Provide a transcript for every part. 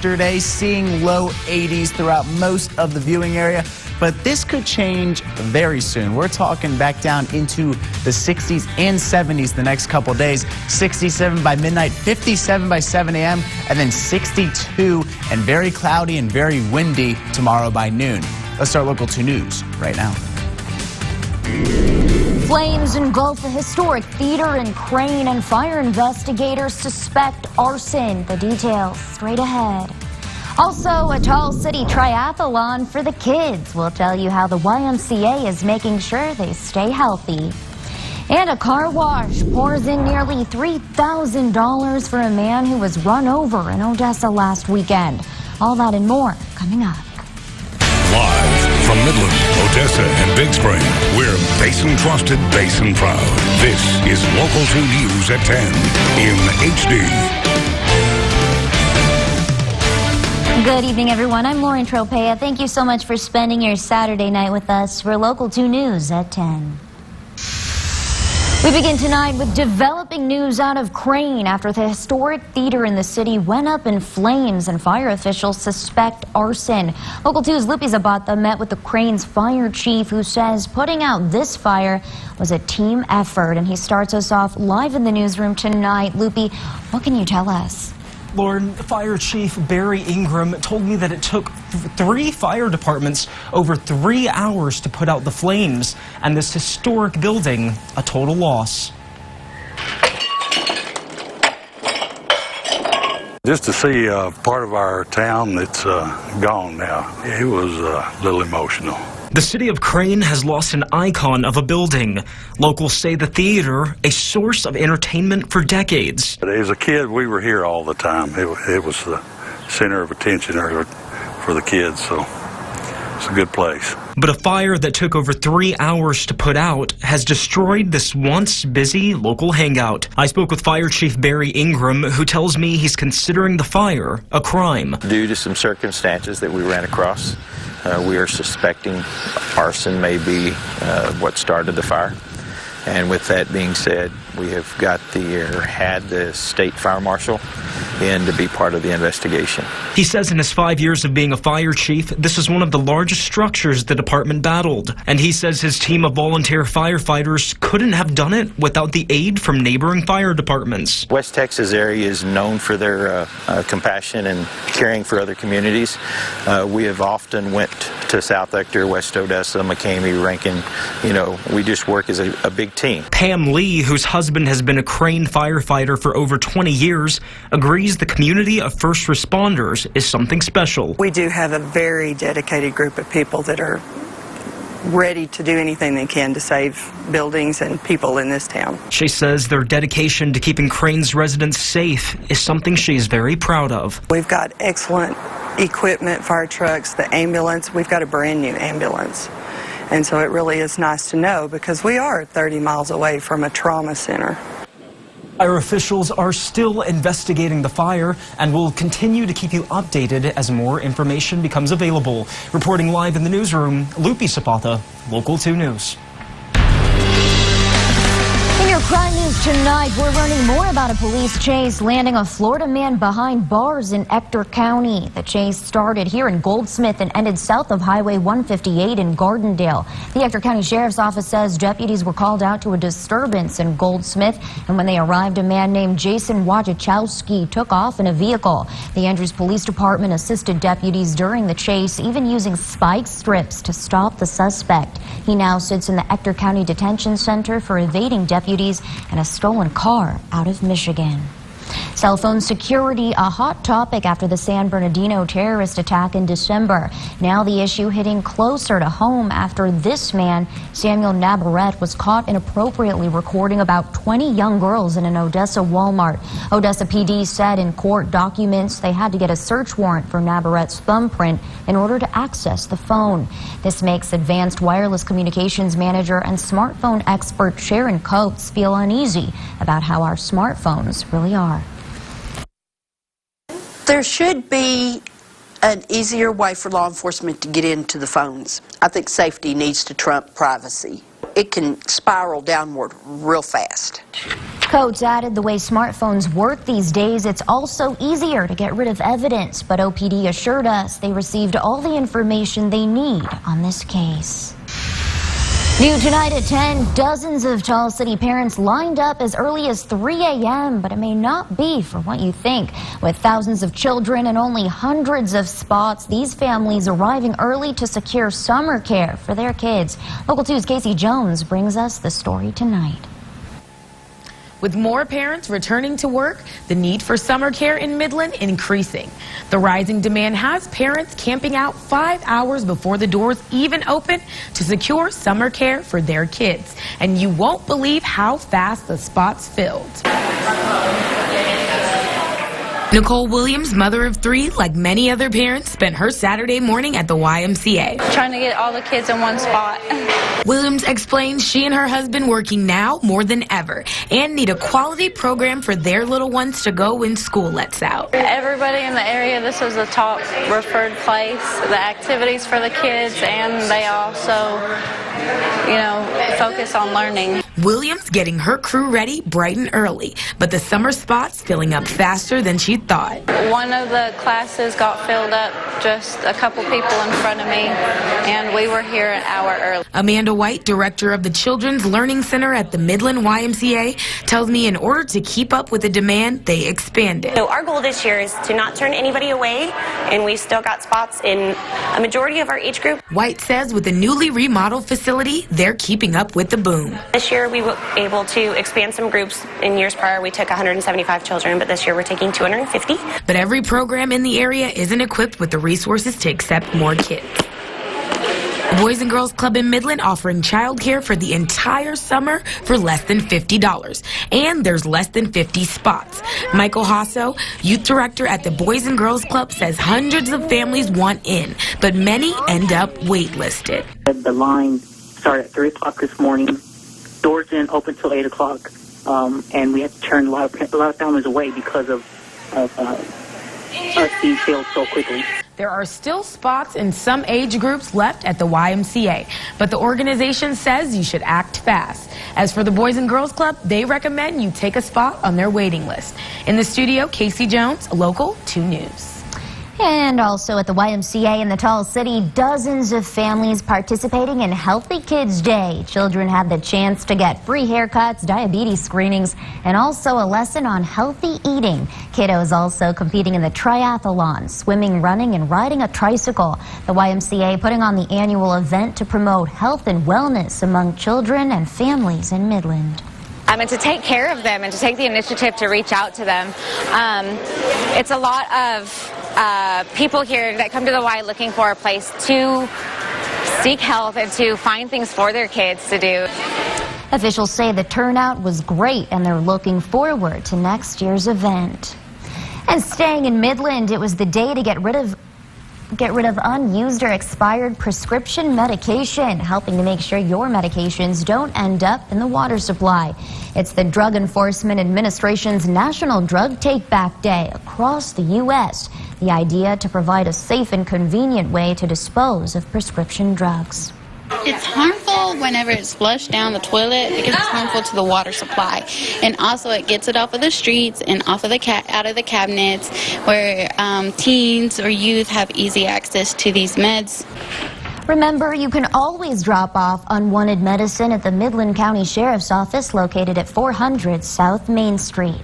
yesterday, seeing low 80s throughout most of the viewing area. But this could change very soon. We're talking back down into the 60s and 70s the next couple days. 67 by midnight, 57 by 7 a.m., and then 62 and very cloudy and very windy tomorrow by noon. Let's start Local 2 News right now. Flames engulf a historic theater in Crane, and fire investigators suspect arson. The details straight ahead. Also, a Tall City triathlon for the kids. We'll tell you how the YMCA is making sure they stay healthy. And a car wash pours in nearly $3,000 for a man who was run over in Odessa last weekend. All that and more coming up. Live from Midland, Odessa, and Big Spring, we're Basin Trusted, Basin Proud. This is Local 2 News at 10 in HD. Good evening, everyone. I'm Lauren Tropea. Thank you so much for spending your Saturday night with us for Local 2 News at 10. We begin tonight with developing news out of Crane after the historic theater in the city went up in flames and fire officials suspect arson. Local 2's Lupi Zapata met with the Crane's fire chief, who says putting out this fire was a team effort, and he starts us off live in the newsroom tonight. Lupi, what can you tell us? Lauren, Fire Chief Barry Ingram told me that it took 3 fire departments over 3 hours to put out the flames, and this historic building a total loss. Just to see part of our town that's gone now, it was a little emotional. The city of Crane has lost an icon of a building. Locals say the theater, a source of entertainment for decades. As a kid, we were here all the time. It was the center of attention for the kids, so it's a good place. But a fire that took over 3 hours to put out has destroyed this once busy local hangout. I spoke with Fire Chief Barry Ingram, who tells me he's considering the fire a crime. Due to some circumstances that we ran across, we are suspecting arson may be what started the fire. And with that being said, we have had the state fire marshal in to be part of the investigation. He says in his 5 years of being a fire chief, this is one of the largest structures the department battled. And he says his team of volunteer firefighters couldn't have done it without the aid from neighboring fire departments. West Texas area is known for their compassion and caring for other communities. We have often went to South Ector, West Odessa, McCamey, Rankin. You know, we just work as a big team. Pam Lee, whose husband has been a Crane firefighter for over 20 years, agrees the community of first responders is something special. We do have a very dedicated group of people that are ready to do anything they can to save buildings and people in this town. She says their dedication to keeping Crane's residents safe is something she is very proud of. We've got excellent equipment, fire trucks, the ambulance. We've got a brand new ambulance. And so it really is nice to know, because we are 30 miles away from a trauma center. Our officials are still investigating the fire and will continue to keep you updated as more information becomes available. Reporting live in the newsroom, Lupi Zapata, Local 2 News. In your crime news tonight, we're learning more about a police chase landing a Florida man behind bars in Ector County. The chase started here in Goldsmith and ended south of Highway 158 in Gardendale. The Ector County Sheriff's Office says deputies were called out to a disturbance in Goldsmith, and when they arrived, a man named Jason Wojciechowski took off in a vehicle. The Andrews Police Department assisted deputies during the chase, even using spike strips to stop the suspect. He now sits in the Ector County Detention Center for evading deputies and a stolen car out of Michigan. Cell phone security, a hot topic after the San Bernardino terrorist attack in December. Now the issue hitting closer to home after this man, Samuel Navarrete, was caught inappropriately recording about 20 young girls in an Odessa Walmart. Odessa PD said in court documents they had to get a search warrant for Navarrete's thumbprint in order to access the phone. This makes advanced wireless communications manager and smartphone expert Sharon Coates feel uneasy about how our smartphones really are. There should be an easier way for law enforcement to get into the phones. I think safety needs to trump privacy. it can spiral downward real fast. Coates added the way smartphones work these days, it's also easier to get rid of evidence. But OPD assured us they received all the information they need on this case. New tonight at 10, dozens of Tall City parents lined up as early as 3 a.m., but it may not be for what you think. With thousands of children and only hundreds of spots, these families arriving early to secure summer care for their kids. Local 2's Casey Jones brings us the story tonight. With more parents returning to work, the need for summer care in Midland increasing. The rising demand has parents camping out 5 hours before the doors even open to secure summer care for their kids. And you won't believe how fast the spots filled. Nicole Williams, mother of 3, like many other parents, spent her Saturday morning at the YMCA. Trying to get all the kids in one spot. Williams explains she and her husband working now more than ever and need a quality program for their little ones to go when school lets out. Everybody in the area, this was the top referred place, the activities for the kids, and they also, focus on learning. Williams getting her crew ready bright and early, but the summer spots filling up faster than she thought. One of the classes got filled up, just a couple people in front of me, and we were here an hour early. Amanda White, director of the Children's Learning Center at the Midland YMCA, tells me in order to keep up with the demand, they expanded. So our goal this year is to not turn anybody away, and we've still got spots in a majority of our age group. White says with the newly remodeled facility, they're keeping up with the boom. This year we were able to expand some groups. In years prior we took 175 children, but this year we're taking 250. But every program in the area isn't equipped with the resources to accept more kids. The Boys and Girls Club in Midland offering childcare for the entire summer for less than $50. And there's less than 50 spots. Michael Hasso, youth director at the Boys and Girls Club, says hundreds of families want in, but many end up waitlisted. The line started at 3 o'clock this morning. Doors didn't open till 8 o'clock. And we had to turn a lot of families away because of us being filled so quickly. There are still spots in some age groups left at the YMCA, but the organization says you should act fast. As for the Boys and Girls Club, they recommend you take a spot on their waiting list. In the studio, Casey Jones, Local 2 News. And also at the YMCA in the Tall City, dozens of families participating in Healthy Kids Day. Children had the chance to get free haircuts, diabetes screenings, and also a lesson on healthy eating. Kiddos also competing in the triathlon, swimming, running, and riding a tricycle. The YMCA putting on the annual event to promote health and wellness among children and families in Midland. And to take care of them and to take the initiative to reach out to them. It's a lot of people here that come to the Y looking for a place to seek health and to find things for their kids to do. Officials say the turnout was great and they're looking forward to next year's event. And staying in Midland, it was the day to get rid of unused or expired prescription medication, helping to make sure your medications don't end up in the water supply. It's the Drug Enforcement Administration's National Drug Take-Back Day across the U.S. The idea to provide a safe and convenient way to dispose of prescription drugs. It's harmful whenever it's flushed down the toilet because it's harmful to the water supply, and also it gets it off of the streets and off of the out of the cabinets where teens or youth have easy access to these meds. Remember, you can always drop off unwanted medicine at the Midland County Sheriff's Office located at 400 South Main Street.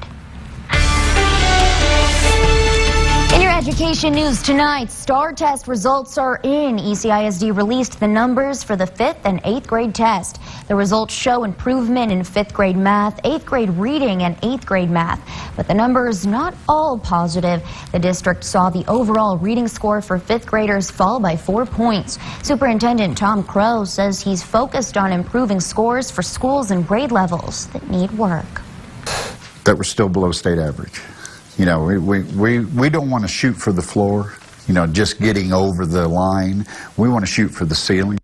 In your education news tonight, STAR test results are in. ECISD released the numbers for the 5th and 8th grade test. The results show improvement in 5th grade math, 8th grade reading, and 8th grade math. But the numbers not all positive. The district saw the overall reading score for 5th graders fall by 4 points. Superintendent Tom Crow says he's focused on improving scores for schools and grade levels that need work. That we're still below state average. You know, we don't want to shoot for the floor, just getting over the line. We want to shoot for the ceiling.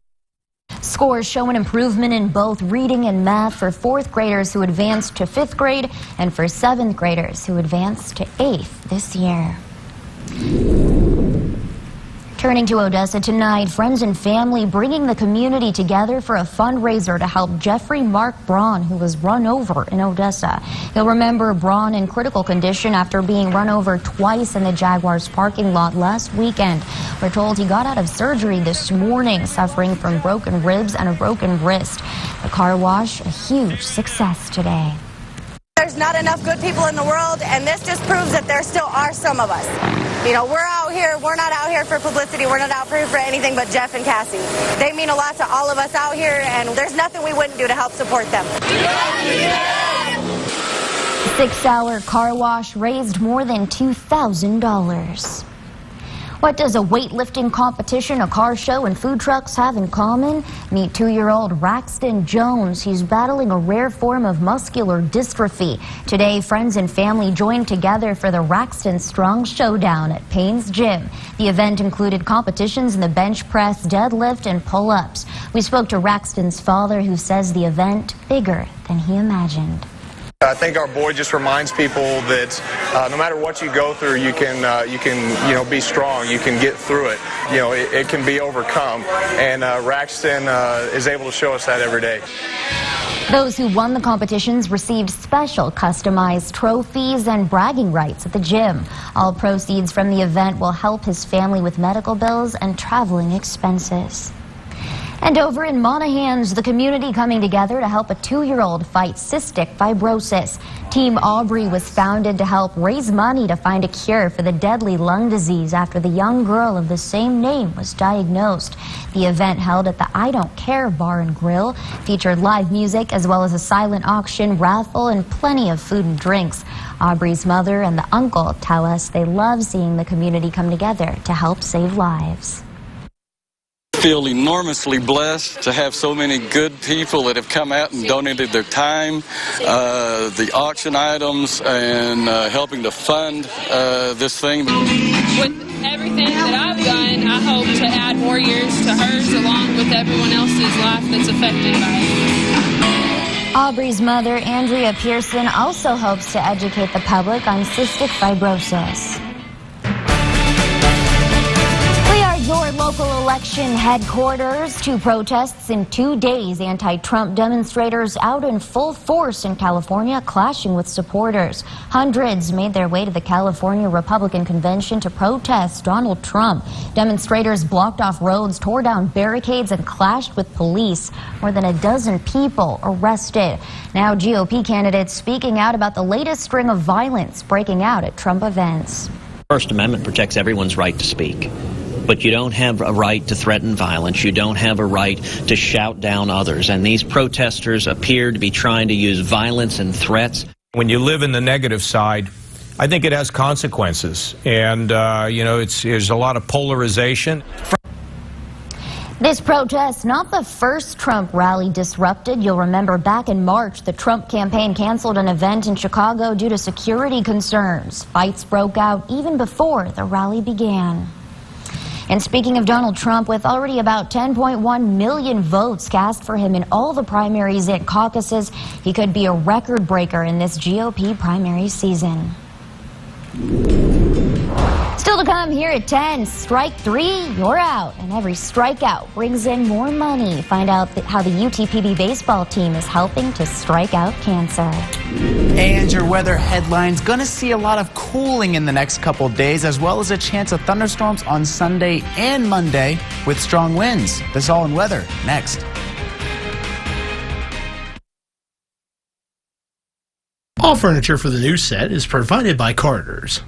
Scores show an improvement in both reading and math for 4th graders who advanced to 5th grade and for 7th graders who advanced to 8th this year. Turning to Odessa tonight, friends and family bringing the community together for a fundraiser to help Jeffrey Mark Braun, who was run over in Odessa. You'll remember Braun in critical condition after being run over twice in the Jaguars parking lot last weekend. We're told he got out of surgery this morning, suffering from broken ribs and a broken wrist. The car wash, a huge success today. There's not enough good people in the world, and this just proves that there still are some of us. You know, we're out here, we're not out here for publicity, we're not out here for anything but Jeff and Cassie. They mean a lot to all of us out here, and there's nothing we wouldn't do to help support them. 6-hour car wash raised more than $2,000. What does a weightlifting competition, a car show, and food trucks have in common? Meet 2-year-old Raxton Jones. He's battling a rare form of muscular dystrophy. Today, friends and family joined together for the Raxton Strong Showdown at Payne's Gym. The event included competitions in the bench press, deadlift, and pull-ups. We spoke to Raxton's father, who says the event bigger than he imagined. I think our boy just reminds people that no matter what you go through, you can be strong. You can get through it. It can be overcome. And Raxton is able to show us that every day. Those who won the competitions received special customized trophies and bragging rights at the gym. All proceeds from the event will help his family with medical bills and traveling expenses. And over in Monahans, the community coming together to help a 2-year-old fight cystic fibrosis. Team Aubrey was founded to help raise money to find a cure for the deadly lung disease after the young girl of the same name was diagnosed. The event, held at the I Don't Care Bar and Grill, featured live music as well as a silent auction, raffle, and plenty of food and drinks. Aubrey's mother and the uncle tell us they love seeing the community come together to help save lives. Feel enormously blessed to have so many good people that have come out and donated their time, the auction items, and helping to fund this thing. With everything that I've done, I hope to add more years to hers along with everyone else's life that's affected by it. Aubrey's mother, Andrea Pearson, also hopes to educate the public on cystic fibrosis. Your local election headquarters. 2 protests in 2 days. Anti-Trump demonstrators out in full force in California, clashing with supporters. Hundreds made their way to the California Republican Convention to protest Donald Trump. Demonstrators blocked off roads, tore down barricades, and clashed with police. More than a dozen people arrested. Now GOP candidates speaking out about the latest string of violence breaking out at Trump events. First Amendment protects everyone's right to speak. But you don't have a right to threaten violence. You don't have a right to shout down others. And these protesters appear to be trying to use violence and threats. When you live in the negative side, I think it has consequences. And, there's a lot of polarization. This protest, not the first Trump rally disrupted. You'll remember back in March, the Trump campaign canceled an event in Chicago due to security concerns. Fights broke out even before the rally began. And speaking of Donald Trump, with already about 10.1 million votes cast for him in all the primaries and caucuses, he could be a record breaker in this GOP primary season. Still to come here at 10, strike 3, you're out. And every strikeout brings in more money. Find out how the UTPB baseball team is helping to strike out cancer. And your weather headlines, gonna see a lot of cooling in the next couple days, as well as a chance of thunderstorms on Sunday and Monday with strong winds. This all in weather next. All furniture for the new set is provided by Carter's.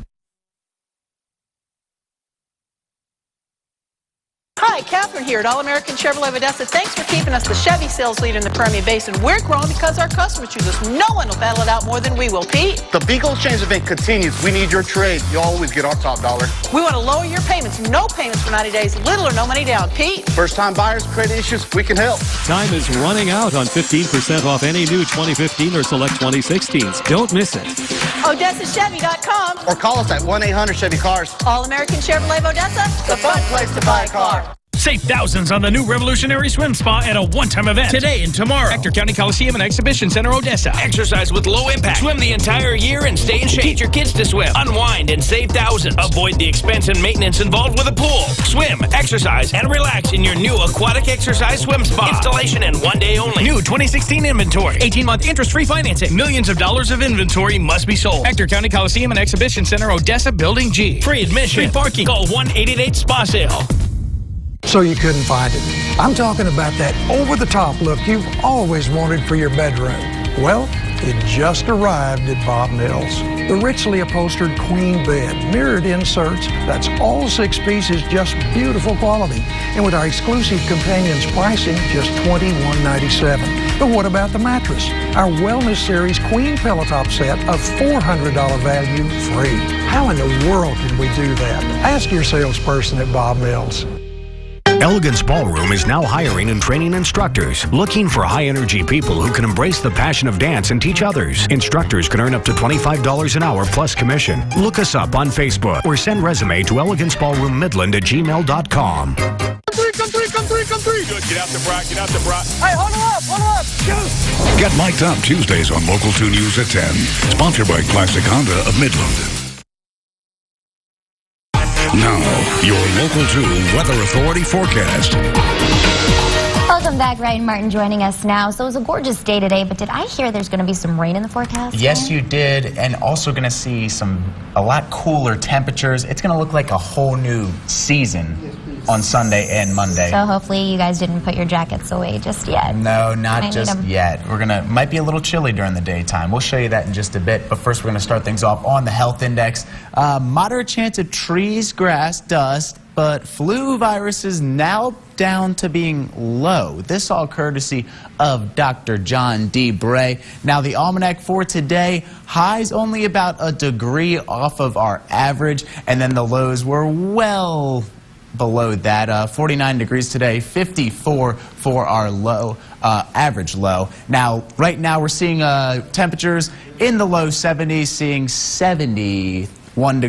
Hi, Catherine here at All American Chevrolet of Odessa. Thanks for keeping us the Chevy sales leader in the Permian Basin. We're growing because our customers choose us. No one will battle it out more than we will. Pete? The Beagle Exchange event continues. We need your trade. You always get our top dollar. We want to lower your payments. No payments for 90 days. Little or no money down. Pete? First-time buyers, credit issues, we can help. Time is running out on 15% off any new 2015 or select 2016s. Don't miss it. OdessaChevy.com. Or call us at 1-800-CHEVY-CARS. All American Chevrolet of Odessa. The fun place to buy a car. Save thousands on the new revolutionary swim spa at a one-time event. Today and tomorrow. Ector County Coliseum and Exhibition Center, Odessa. Exercise with low impact. Swim the entire year and stay in shape. Teach your kids to swim. Unwind and save thousands. Avoid the expense and maintenance involved with a pool. Swim, exercise, and relax in your new aquatic exercise swim spa. Installation and one day only. New 2016 inventory. 18-month interest-free financing. Millions of dollars of inventory must be sold. Ector County Coliseum and Exhibition Center, Odessa, Building G. Free admission. Free parking. Call 1-888-SPA-SALE. So you couldn't find it. I'm talking about that over-the-top look you've always wanted for your bedroom. Well, it just arrived at Bob Mills. The richly upholstered queen bed, mirrored inserts, that's all 6 pieces, just beautiful quality. And with our exclusive companions pricing, just $21.97. But what about the mattress? Our Wellness Series Queen Pillow Top set of $400 value free. How in the world can we do that? Ask your salesperson at Bob Mills. Elegance Ballroom is now hiring and training instructors, looking for high-energy people who can embrace the passion of dance and teach others. Instructors can earn up to $25 an hour plus commission. Look us up on Facebook or send resume to eleganceballroommidland@gmail.com. Come three. Good, get out the brat, Hey, hold up, go. Get mic'd up Tuesdays on Local 2 News at 10. Sponsored by Classic Honda of Midland. Now, your Local 2 Weather Authority forecast. Welcome back, Ryan Martin joining us now. So it was a gorgeous day today, but did I hear there's going to be some rain in the forecast? Yes, you did, and also going to see a lot cooler temperatures. It's going to look like a whole new season on Sunday and Monday. So hopefully you guys didn't put your jackets away just yet. No, not just yet. Might be a little chilly during the daytime. We'll show you that in just a bit. But first, we're going to start things off on the health index. Moderate chance of trees, grass, dust, but flu viruses now down to being low. This all courtesy of Dr. John D. Bray. Now, the almanac for today, highs only about a degree off of our average, and then the lows were well below that. 49 degrees today, 54 for our low, average low. Now, right now we're seeing temperatures in the low 70s, seeing 71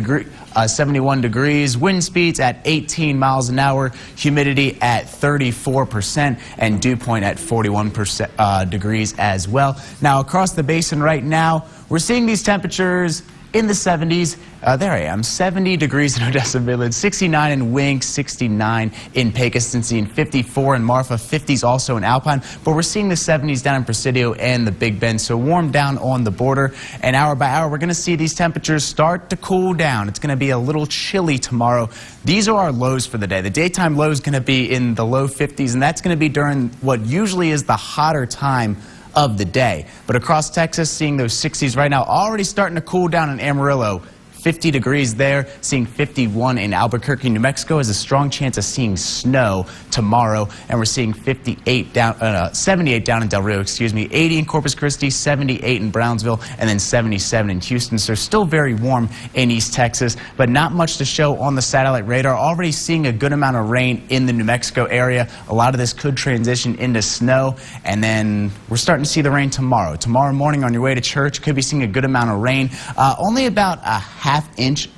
degrees, wind speeds at 18 miles an hour, humidity at 34%, and dew point at 41% degrees as well. Now, across the basin right now, we're seeing these temperatures in the 70s. There I am, 70 degrees in Odessa Village, 69 in Wink, 69 in Pecos, seeing 54 in Marfa, 50s also in Alpine. But we're seeing the 70s down in Presidio and the Big Bend, so warm down on the border. And hour by hour, we're going to see these temperatures start to cool down. It's going to be a little chilly tomorrow. These are our lows for the day. The daytime low is going to be in the low 50s, and that's going to be during what usually is the hotter time of the day. But across Texas, seeing those 60s right now, already starting to cool down in Amarillo. 50 degrees there, seeing 51 in Albuquerque, New Mexico. Has a strong chance of seeing snow tomorrow, and we're seeing 78 down, 78 down in Del Rio, 80 in Corpus Christi, 78 in Brownsville, and then 77 in Houston. So still very warm in East Texas, but not much to show on the satellite radar. Already seeing a good amount of rain in the New Mexico area. A lot of this could transition into snow, and then we're starting to see the rain tomorrow. Tomorrow morning on your way to church, could be seeing a good amount of rain. Only about a half inch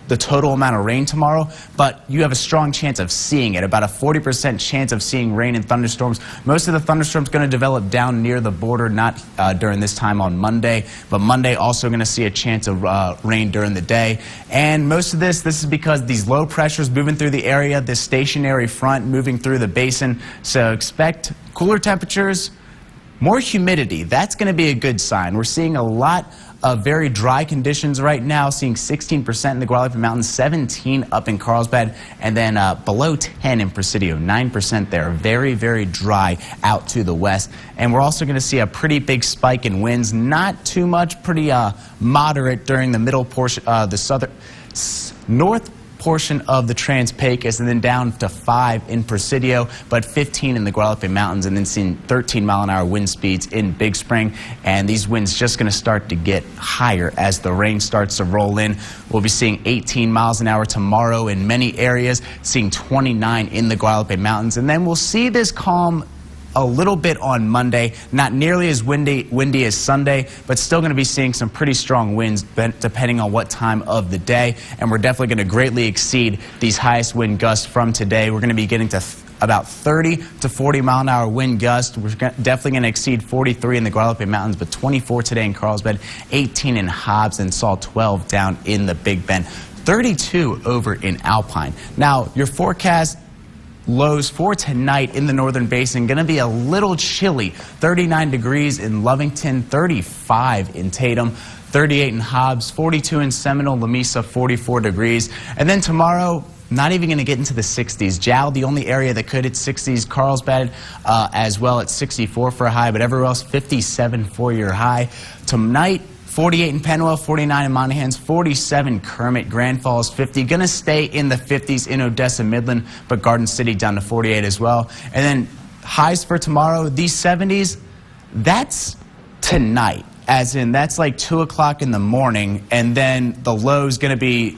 the total amount of rain tomorrow, but you have a strong chance of seeing it, about a 40% chance of seeing rain and thunderstorms. Most of the thunderstorms going to develop down near the border, not during this time on Monday, but Monday also going to see a chance of rain during the day. And most of this is because these low pressures moving through the area, this stationary front moving through the basin, so expect cooler temperatures, more humidity. That's going to be a good sign. We're seeing a lot of very dry conditions right now, seeing 16% in the Guadalupe Mountains, 17 up in Carlsbad, and then below 10 in Presidio, 9% there. Very, very dry out to the west. And we're also going to see a pretty big spike in winds, not too much, pretty moderate during the middle portion, the north portion of the Trans-Pecos, and then down to 5 in Presidio, but 15 in the Guadalupe Mountains, and then seeing 13-mile-an-hour wind speeds in Big Spring. And these winds just going to start to get higher as the rain starts to roll in. We'll be seeing 18 miles an hour tomorrow in many areas, seeing 29 in the Guadalupe Mountains, and then we'll see this calm a little bit on Monday, not nearly as windy as Sunday, but still going to be seeing some pretty strong winds depending on what time of the day. And we're definitely going to greatly exceed these highest wind gusts from today. We're going to be getting to about 30 to 40 mile an hour wind gust. We're definitely going to exceed 43 in the Guadalupe Mountains, but 24 today in Carlsbad, 18 in Hobbs, and saw 12 down in the Big Bend, 32 over in Alpine. Now, your forecast lows for tonight in the Northern Basin going to be a little chilly. 39 degrees in Lovington, 35 in Tatum, 38 in Hobbs, 42 in Seminole, Lamesa, 44 degrees. And then tomorrow, not even going to get into the 60s. Jal, the only area that could hit 60s, Carlsbad as well at 64 for a high, but everywhere else 57 for your high. Tonight, 48 in Penwell, 49 in Monahans, 47 Kermit, Grand Falls 50. Going to stay in the 50s in Odessa, Midland, but Garden City down to 48 as well. And then highs for tomorrow, these 70s, that's tonight, as in that's like 2 o'clock in the morning, and then the low's going to be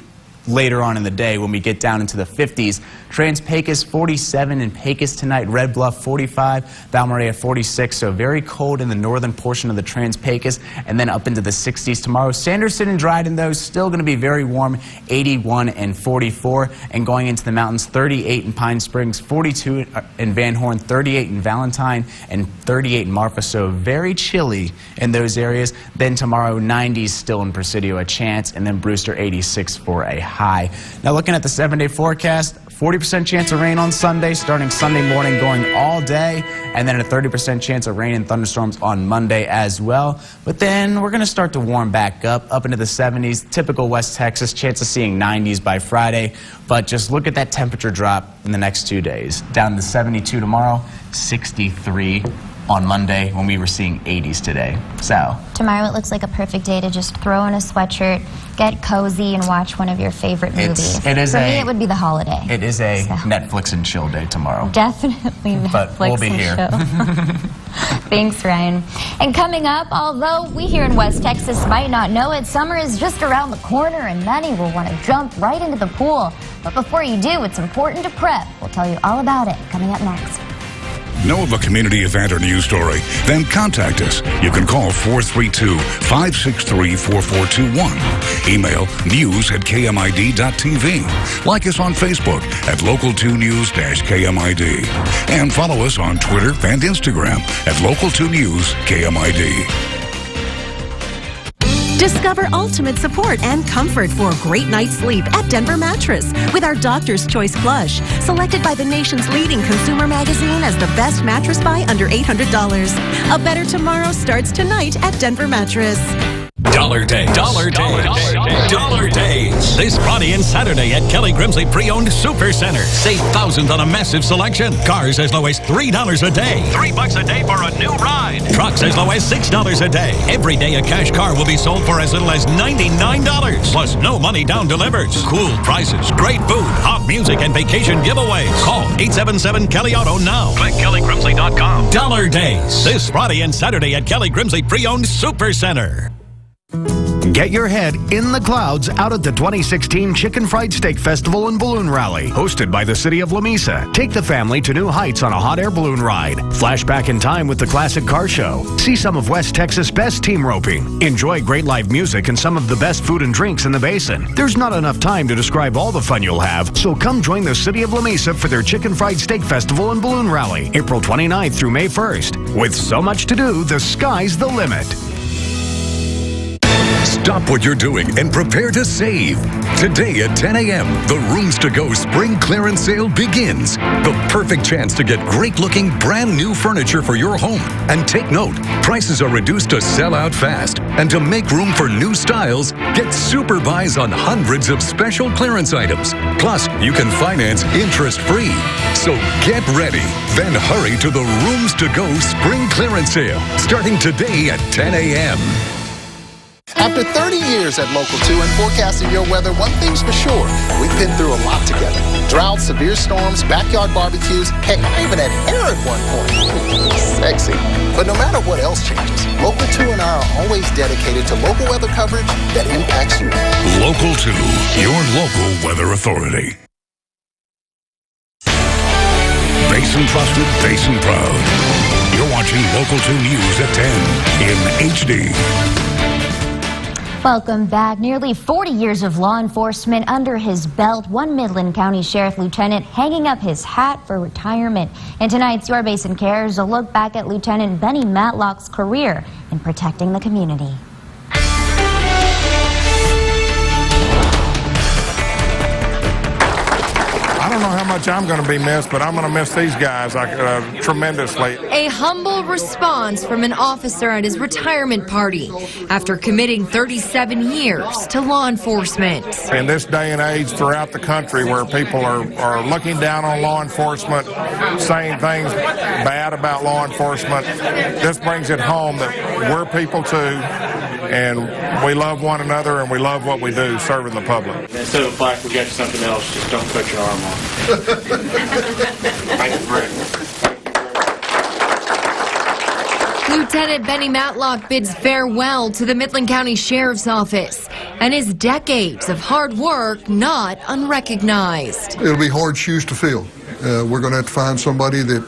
later on in the day when we get down into the 50s. Trans-Pecos 47 in Pecos tonight, Red Bluff 45, Valmaria 46, so very cold in the northern portion of the Trans-Pecos, and then up into the 60s tomorrow. Sanderson and Dryden, though, still going to be very warm, 81 and 44, and going into the mountains, 38 in Pine Springs, 42 in Van Horn, 38 in Valentine, and 38 in Marfa, so very chilly in those areas. Then tomorrow, 90s still in Presidio, a chance, and then Brewster 86 for a high. Now looking at the 7-day forecast, 40% chance of rain on Sunday, starting Sunday morning, going all day, and then a 30% chance of rain and thunderstorms on Monday as well. But then we're going to start to warm back up into the 70s. Typical West Texas, chance of seeing 90s by Friday. But just look at that temperature drop in the next 2 days. Down to 72 tomorrow, 63 on Monday, when we were seeing 80s today. So tomorrow it looks like a perfect day to just throw in a sweatshirt, get cozy, and watch one of your favorite movies. For me, it would be The Holiday. It is a Netflix and chill day tomorrow. Definitely Netflix but we'll be and here. chill. Thanks, Ryan. And coming up, although we here in West Texas might not know it, summer is just around the corner and many will want to jump right into the pool. But before you do, it's important to prep. We'll tell you all about it coming up next. Know of a community event or news story? Then contact us. You can call 432-563-4421. Email news@kmid.tv. Like us on Facebook at Local 2 News-KMID. And follow us on Twitter and Instagram at Local 2 News KMID. Discover ultimate support and comfort for a great night's sleep at Denver Mattress with our Doctor's Choice Plush, selected by the nation's leading consumer magazine as the best mattress buy under $800. A better tomorrow starts tonight at Denver Mattress. Dollar Days. Dollar Days. This Friday and Saturday at Kelly Grimsley Pre-Owned Super Center. Save thousands on a massive selection. Cars as low as $3 a day. $3 a day for a new ride. Trucks as low as $6 a day. Every day a cash car will be sold for as little as $99. Plus no money down delivers. Cool prices, great food, hot music, and vacation giveaways. Call 877-KELLY-AUTO now. Click kellygrimsley.com. Dollar Days. This Friday and Saturday at Kelly Grimsley Pre-Owned Super Center. Get your head in the clouds out at the 2016 Chicken Fried Steak Festival and Balloon Rally, hosted by the City of Lamesa. Take the family to new heights on a hot air balloon ride. Flash back in time with the classic car show. See some of West Texas' best team roping. Enjoy great live music and some of the best food and drinks in the basin. There's not enough time to describe all the fun you'll have, so come join the City of Lamesa for their Chicken Fried Steak Festival and Balloon Rally, April 29th through May 1st. With so much to do, the sky's the limit. Stop what you're doing and prepare to save. Today at 10 a.m., the Rooms to Go Spring Clearance Sale begins. The perfect chance to get great-looking, brand-new furniture for your home. And take note, prices are reduced to sell out fast. And to make room for new styles, get super buys on hundreds of special clearance items. Plus, you can finance interest-free. So get ready, then hurry to the Rooms to Go Spring Clearance Sale, starting today at 10 a.m. After 30 years at Local 2 and forecasting your weather, one thing's for sure, we've been through a lot together. Droughts, severe storms, backyard barbecues, heck, I even had hair at one point. Sexy. But no matter what else changes, Local 2 and I are always dedicated to local weather coverage that impacts you. Local 2, your local weather authority. Basin trusted, Basin proud. You're watching Local 2 News at 10 in HD. Welcome back. Nearly 40 years of law enforcement under his belt. One Midland County Sheriff Lieutenant hanging up his hat for retirement. In tonight's Your Basin Cares, a look back at Lieutenant Benny Matlock's career in protecting the community. I don't know how much I'm going to be missed, but I'm going to miss these guys tremendously. A humble response from an officer at his retirement party after committing 37 years to law enforcement. In this day and age throughout the country where people are looking down on law enforcement, saying things bad about law enforcement, this brings it home that we're people too, and we love one another and we love what we do, serving the public. Instead of black, we got you something else. Just don't cut your arm off. Thank you, Greg. Lieutenant Benny Matlock bids farewell to the Midland County Sheriff's Office and his decades of hard work not unrecognized. It'll be hard shoes to fill. We're going to have to find somebody that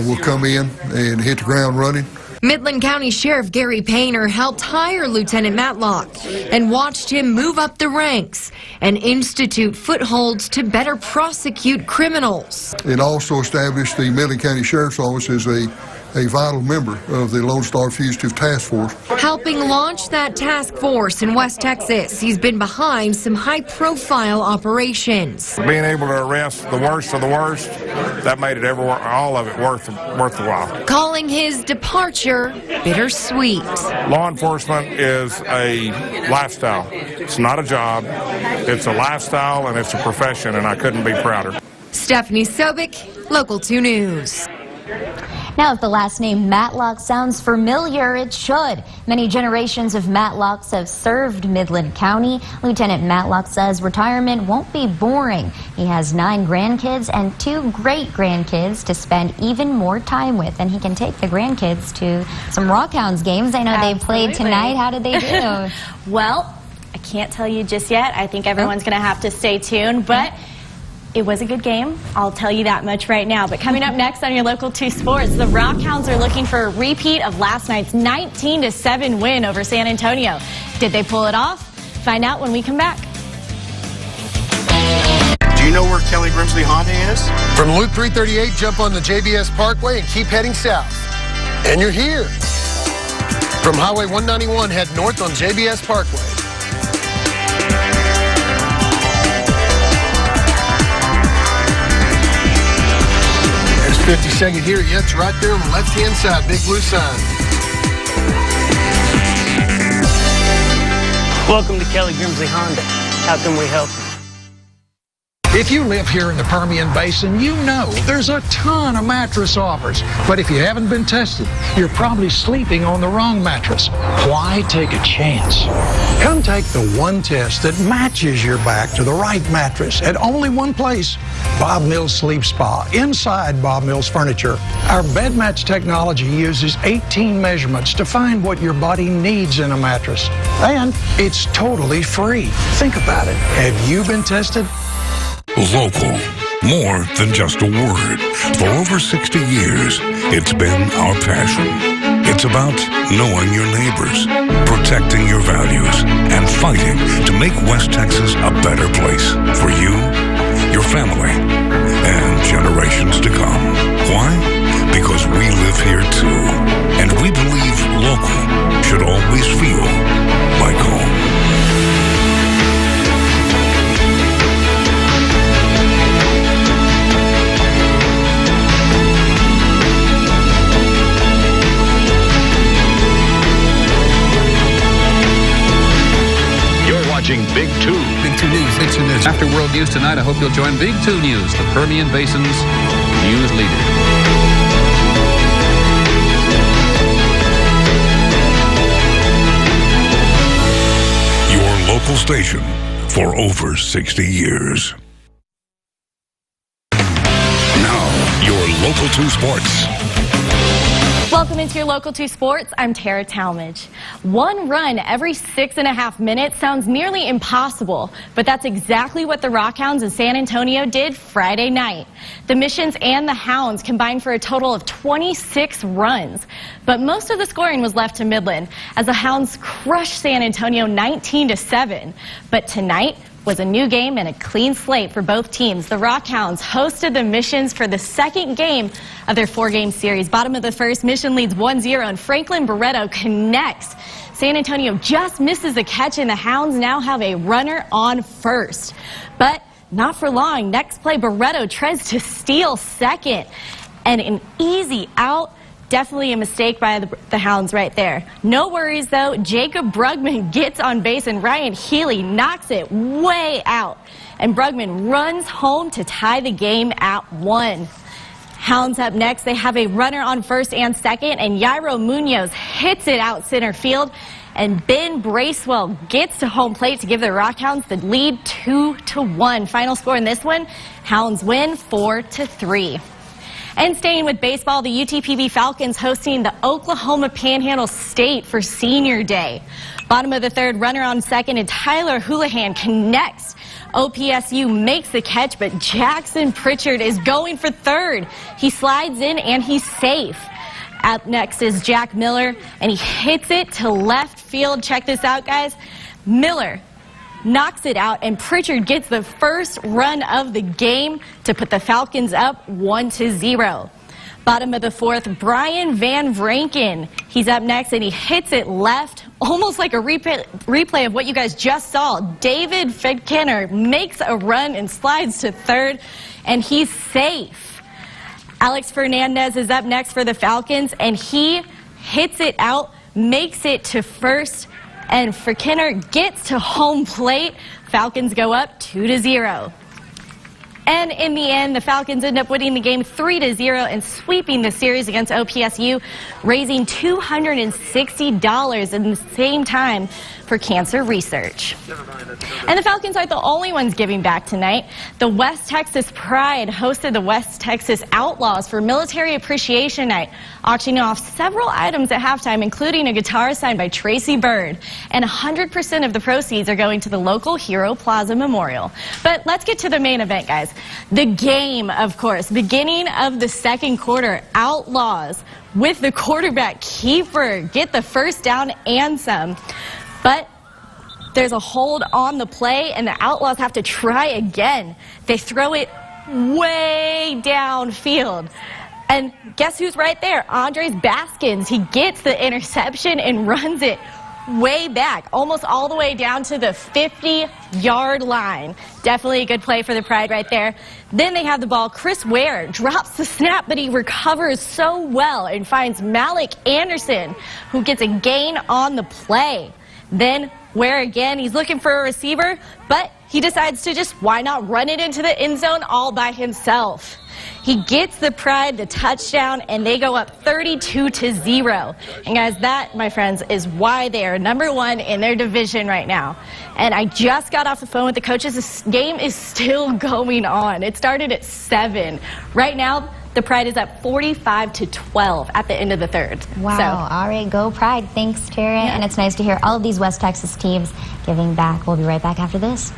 will come in and hit the ground running. Midland County Sheriff Gary Painter helped hire Lieutenant Matlock and watched him move up the ranks and institute footholds to better prosecute criminals. It also established the Midland County Sheriff's Office as a vital member of the Lone Star Fugitive Task Force. Helping launch that task force in West Texas, he's been behind some high-profile operations. Being able to arrest the worst of the worst, that made it all of it worth the while. Calling his departure bittersweet. Law enforcement is a lifestyle. It's not a job. It's a lifestyle and it's a profession, and I couldn't be prouder. Stephanie Sobek, Local 2 News. Now, if the last name Matlock sounds familiar, it should. Many generations of Matlocks have served Midland County. Lieutenant Matlock says retirement won't be boring. He has 9 grandkids and 2 great-grandkids to spend even more time with, and he can take the grandkids to some Rockhounds games. I know they played tonight. How did they do? Well, I can't tell you just yet. I think everyone's going to have to stay tuned, but it was a good game. I'll tell you that much right now. But coming up next on your Local 2 Sports, the Rockhounds are looking for a repeat of last night's 19-7 win over San Antonio. Did they pull it off? Find out when we come back. Do you know where Kelly Grimsley Honda is? From Loop 338, jump on the JBS Parkway and keep heading south. And you're here. From Highway 191, head north on JBS Parkway. 50-second here. Yeah, it's right there on the left-hand side. Big blue sign. Welcome to Kelly Grimsley Honda. How can we help you? If you live here in the Permian Basin, you know there's a ton of mattress offers. But if you haven't been tested, you're probably sleeping on the wrong mattress. Why take a chance? Come take the one test that matches your back to the right mattress at only one place, Bob Mills Sleep Spa, inside Bob Mills Furniture. Our bed match technology uses 18 measurements to find what your body needs in a mattress. And it's totally free. Think about it. Have you been tested? Local. More than just a word. For over 60 years, it's been our passion. It's about knowing your neighbors, protecting your values, and fighting to make West Texas a better place for you, your family, and generations to come. Why? Because we live here too, and we believe local should always feel like home. Big 2. Big 2 News. Big 2 News. After World News tonight, I hope you'll join Big 2 News, the Permian Basin's news leader. Your local station for over 60 years. Now, your Local 2 Sports. Welcome into your Local 2 Sports. I'm Tara Talmadge. One run every 6.5 minutes sounds nearly impossible, but that's exactly what the Rockhounds in San Antonio did Friday night. The Missions and the Hounds combined for a total of 26 runs, but most of the scoring was left to Midland as the Hounds crushed San Antonio 19-7. But tonight was a new game and a clean slate for both teams. The Rockhounds hosted the Missions for the second game of their 4-game series. Bottom of the first, Mission leads 1-0 and Franklin Barreto connects. San Antonio just misses the catch and the Hounds now have a runner on first. But not for long. Next play, Barreto tries to steal second and an easy out. Definitely a mistake by the Hounds right there. No worries, though. Jacob Brugman gets on base, and Ryan Healy knocks it way out. And Brugman runs home to tie the game at 1. Hounds up next. They have a runner on first and second, and Yairo Munoz hits it out center field. And Ben Bracewell gets to home plate to give the Rockhounds the lead 2-1. Final score in this one, Hounds win 4-3. And staying with baseball, the UTPB Falcons hosting the Oklahoma Panhandle State for Senior Day. Bottom of the third, runner on second, and Tyler Houlihan connects. OPSU makes the catch, but Jackson Pritchard is going for third. He slides in, and he's safe. Up next is Jack Miller, and he hits it to left field. Check this out, guys. Miller knocks it out, and Pritchard gets the first run of the game to put the Falcons up 1-0. Bottom of the fourth, Brian Van Vranken. He's up next, and he hits it left, almost like a replay of what you guys just saw. David Fedkenner makes a run and slides to third, and he's safe. Alex Fernandez is up next for the Falcons, and he hits it out, makes it to first, and Fedkenner gets to home plate. Falcons go up 2-0. And in the end, the Falcons end up winning the game 3-0 and sweeping the series against OPSU, raising $260 in the same time for cancer research. And the Falcons aren't the only ones giving back tonight. The West Texas Pride hosted the West Texas Outlaws for Military Appreciation Night, auctioning off several items at halftime, including a guitar signed by Tracy Byrd. And 100% of the proceeds are going to the local Hero Plaza Memorial. But let's get to the main event, guys. The game, of course, beginning of the second quarter, Outlaws with the quarterback keeper get the first down and some. But there's a hold on the play, and the Outlaws have to try again. They throw it way downfield. And guess who's right there? Andres Baskins. He gets the interception and runs it way back, almost all the way down to the 50-yard line. Definitely a good play for the Pride right there. Then they have the ball. Chris Ware drops the snap, but he recovers so well and finds Malik Anderson, who gets a gain on the play. Then Ware again, he's looking for a receiver, but he decides to just, why not run it into the end zone all by himself. He gets the Pride the touchdown, and they go up 32-0. And guys, that, my friends, is why they are #1 in their division right now. And I just got off the phone with the coaches. This game is still going on. It started at 7. Right now, the Pride is up 45-12 at the end of the third. Wow. So, all right, go Pride. Thanks, Tara. Yeah. And it's nice to hear all of these West Texas teams giving back. We'll be right back after this.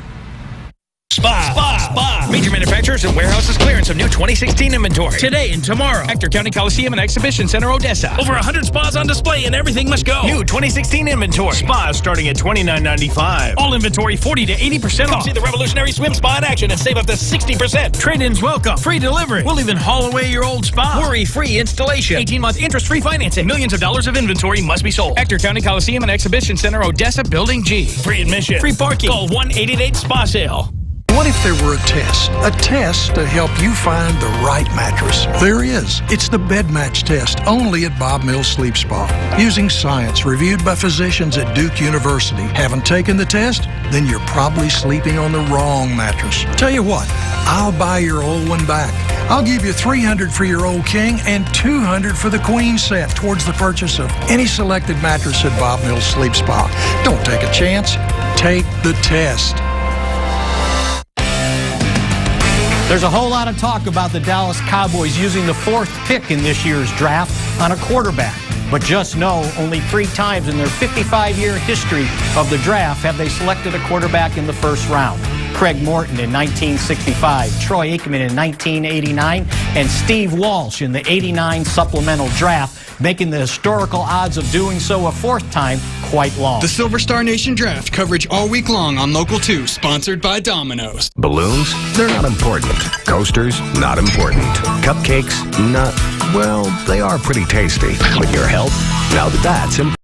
Spa. Major manufacturers and warehouses clearance of new 2016 inventory. Today and tomorrow. Ector County Coliseum and Exhibition Center, Odessa. Over 100 spas on display and everything must go. New 2016 inventory. Spas starting at $29.95. All inventory 40 to 80% off. Come see the revolutionary swim spa in action and save up to 60%. Trade-ins welcome. Free delivery. We'll even haul away your old spa. Worry-free installation. 18-month interest-free financing. Millions of dollars of inventory must be sold. Ector County Coliseum and Exhibition Center, Odessa, Building G. Free admission. Free parking. Call 1-888-SPA-SALE. What if there were a test to help you find the right mattress? There is. It's the bed match test, only at Bob Mills Sleep Spa. Using science reviewed by physicians at Duke University. Haven't taken the test? Then you're probably sleeping on the wrong mattress. Tell you what, I'll buy your old one back. I'll give you $300 for your old king and $200 for the queen set towards the purchase of any selected mattress at Bob Mills Sleep Spa. Don't take a chance. Take the test. There's a whole lot of talk about the Dallas Cowboys using the 4th pick in this year's draft on a quarterback. But just know, only 3 times in their 55-year history of the draft have they selected a quarterback in the first round. Craig Morton in 1965, Troy Aikman in 1989, and Steve Walsh in the 89 supplemental draft, making the historical odds of doing so a 4th time quite long. The Silver Star Nation Draft coverage all week long on Local 2, sponsored by Domino's. Balloons? They're not important. Coasters? Not important. Cupcakes? Not, well, they are pretty tasty. But your health? Now that's important.